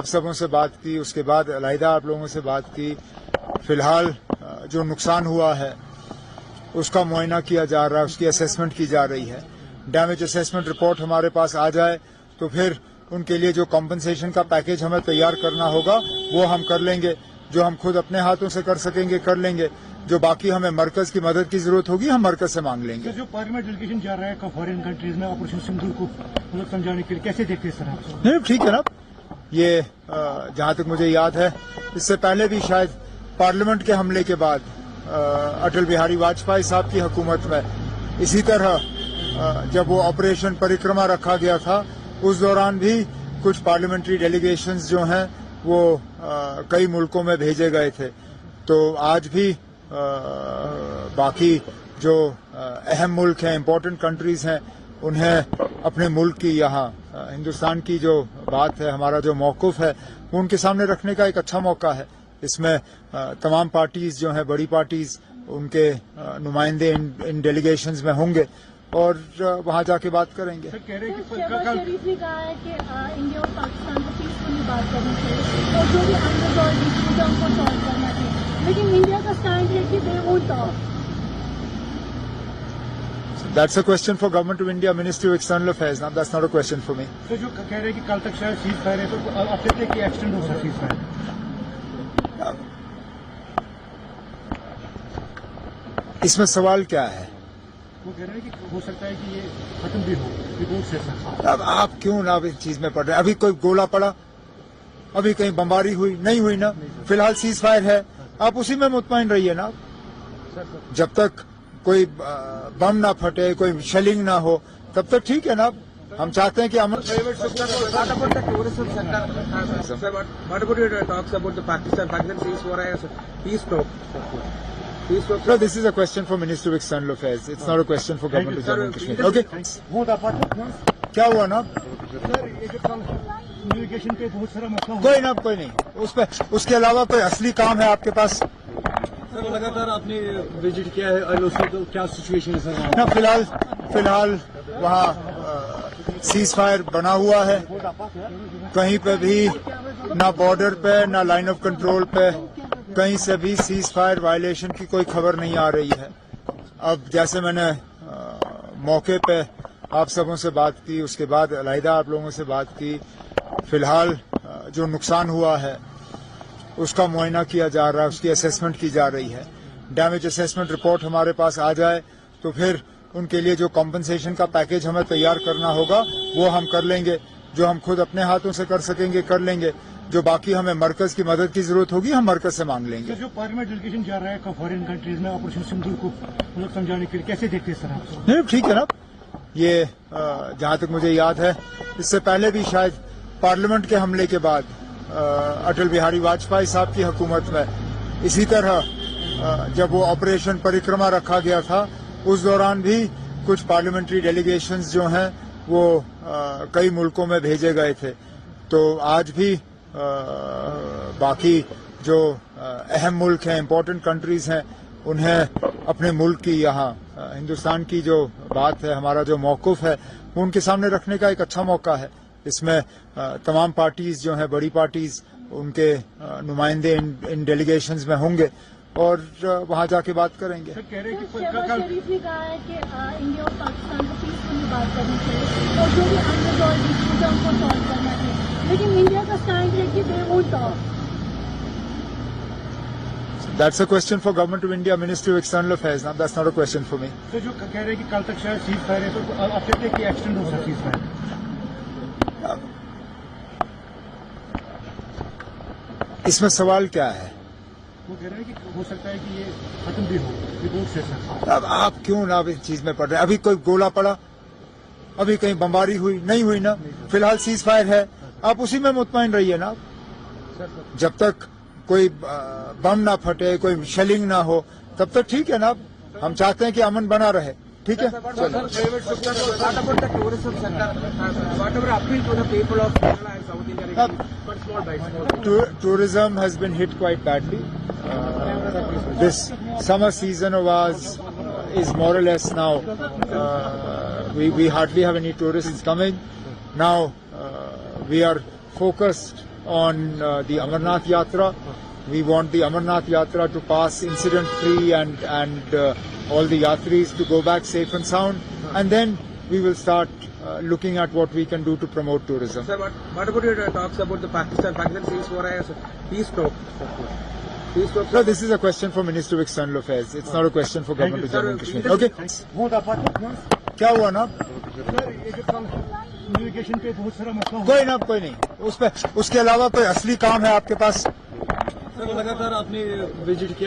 आप सबों से बात की, उसके बाद अलहदा आप लोगों से बात की। फिलहाल जो नुकसान हुआ है उसका मुआयना किया जा रहा है, उसकी असेसमेंट की जा रही है। डैमेज असेसमेंट रिपोर्ट हमारे पास आ जाए तो फिर उनके लिए जो कॉम्पनसेशन का पैकेज हमें तैयार करना होगा वो हम कर लेंगे। जो हम खुद अपने हाथों से कर सकेंगे कर लेंगे, जो बाकी हमें मरकज की मदद की जरूरत होगी हम मरकज से मांग लेंगे। तो जो पार्लियामेंट डेलीगेशन जा रहा है फॉरेन कंट्रीज में ऑपरेशन सिंदूर को मतलब समझाने के लिए, कैसे देखते हैं सर आप? नहीं ठीक है ना, ये जहां तक मुझे याद है इससे पहले भी शायद पार्लियामेंट के हमले के बाद अटल बिहारी वाजपेयी साहब की हुकूमत में इसी तरह जब वो ऑपरेशन परिक्रमा रखा गया था उस दौरान भी कुछ पार्लियामेंट्री डेलीगेशंस जो हैं वो कई मुल्कों में भेजे गए थे। तो आज भी बाकी जो अहम मुल्क हैं, इम्पोर्टेंट कंट्रीज हैं, उन्हें अपने मुल्क की यहाँ हिंदुस्तान की जो बात है, हमारा जो मौक़िफ़ है वो उनके सामने रखने का एक अच्छा मौका है। इसमें तमाम पार्टीज जो हैं, बड़ी पार्टीज, उनके नुमाइंदे इन डेलीगेशंस में होंगे और वहाँ जाके बात करेंगे। सर कह रहे हैं कि शरीफ ने कहा है कि इंडिया और पाकिस्तान को पीसफुली बात करनी चाहिए और जो भी अनरिजॉल्व इश्यूज है उनको सॉल्व करना चाहिए, लेकिन इंडिया का स्टैंड है कि they won't talk. That's a question for Government of India, Ministry of External Affairs. Now, that's not a question for me. तो जो कह रहे हैं कि कल तक शायद सीज फायर है, तो आप कहते हैं कि एक्सटेंड हो सकता है सीज फायर? इसमें सवाल क्या है? वो कह रहे हैं कि हो सकता है कि ये खत्म भी हो, रिपोर्ट से सर। अब आप क्यों ना इस चीज में पड़ रहे हैं? अभी कोई गोला पड़ा, अभी कहीं बमबारी हुई नहीं हुई ना? फिलहाल सीज फायर है, आप उसी में मुतमईन रहिए ना। जब तक कोई बम ना फटे, कोई शेलिंग ना हो, तब तक ठीक है ना। हम चाहते हैं कि अमन So this is a question for Ministry of External Affairs. It's not a question for Government of Jammu and Kashmir. Okay? क्या हुआ ना? सर ये जो कल कम्युनिकेशन पे बहुत सारा मसला हुआ। कोई ना, कोई नहीं। उसके अलावा कोई असली काम है आपके पास? सर लगातार आपने विजिट किया है LOC, तो क्या सिचुएशन है सर? ना, फिलहाल वहाँ सीज फायर बना हुआ है। कहीं पे भी ना बॉर्डर पे ना लाइन ऑफ कंट्रोल पे कहीं से भी सीज फायर वायलेशन की कोई खबर नहीं आ रही है। अब जैसे मैंने मौके पे आप सबों से बात की, उसके बाद अलहदा आप लोगों से बात की। फिलहाल जो नुकसान हुआ है उसका मुआयना किया जा रहा है, उसकी असेसमेंट की जा रही है। डैमेज असेसमेंट रिपोर्ट हमारे पास आ जाए तो फिर उनके लिए जो कॉम्पनसेशन का पैकेज हमें तैयार करना होगा वो हम कर लेंगे। जो हम खुद अपने हाथों से कर सकेंगे कर लेंगे, जो बाकी हमें मरकज की मदद की जरूरत होगी हम मरकज से मांग लेंगे। तो जो पार्लियामेंट डेलीगेशन जा रहा है फॉरेन कंट्रीज में ऑपरेशन सिंदूर को मतलब समझाने के लिए, कैसे देखते हैं सर आप? नहीं ठीक है ना, ये जहां तक मुझे याद है इससे पहले भी शायद पार्लियामेंट के हमले के बाद अटल बिहारी वाजपेयी साहब की हुकूमत में इसी तरह जब वो ऑपरेशन परिक्रमा रखा गया था उस दौरान भी कुछ पार्लियामेंट्री डेलीगेशंस जो हैं वो कई मुल्कों में भेजे गए थे। तो आज भी बाकी जो अहम मुल्क हैं, इम्पोर्टेंट कंट्रीज हैं, उन्हें अपने मुल्क की यहाँ हिंदुस्तान की जो बात है, हमारा जो मौक़िफ़ है वो उनके सामने रखने का एक अच्छा मौका है। इसमें तमाम पार्टीज जो हैं, बड़ी पार्टीज, उनके नुमाइंदे इन डेलीगेशंस में होंगे और वहाँ जाके बात करेंगे। सर कह रहे हैं कि शरीफ ने कहा है कि इंडिया और पाकिस्तान को पीसफुली बात करनी चाहिए और जो भी अनरिजॉल्व इश्यूज है उनको सॉल्व करना चाहिए, लेकिन इंडिया का स्टैंड है कि they won't talk. That's a question for Government of India, Ministry of External Affairs. Now, that's not a question for me. तो जो कह रहे हैं कि कल तक शायद सीज फायर है, तो आप कहते हैं कि एक्सटेंड हो सकता है सीज फायर? इसमें सवाल क्या है? वो कह रहे हैं कि हो सकता है कि ये खत्म भी हो, रिपोर्ट से सर। अब आप क्यों ना इस चीज में पड़ रहे हैं? अभी कोई गोला पड़ा, अभी कहीं बमबारी हुई नहीं हुई ना? फिलहाल सीज फायर है, आप उसी में मुतमईन रहिए ना। जब तक कोई बम ना फटे, कोई शेलिंग ना हो, तब तक ठीक है ना। हम चाहते हैं कि अमन बना रहे। ठीक है, tourism has been hit quite badly. This summer season of ours is more or less now. We hardly have any tourists coming now. We are focused on the Amarnath Yatra. We want the Amarnath Yatra to pass incident-free and all the yatris to go back safe and sound. And then we will start looking at what we can do to promote tourism. Sir, what about your talks about the Pakistan ceasefire as a peace talk? Peace talk. No, this is a question for Minister of External Affairs. It's not a question for Government of Jammu and Kashmir. Okay? बहुत आपात क्या हुआ ना? Sir ये जो कल navigation पे बहुत सारा मसला हुआ कोई ना, कोई नहीं. उसके अलावा कोई असली काम है आपके पास? सर लगातार आपने विजिट किया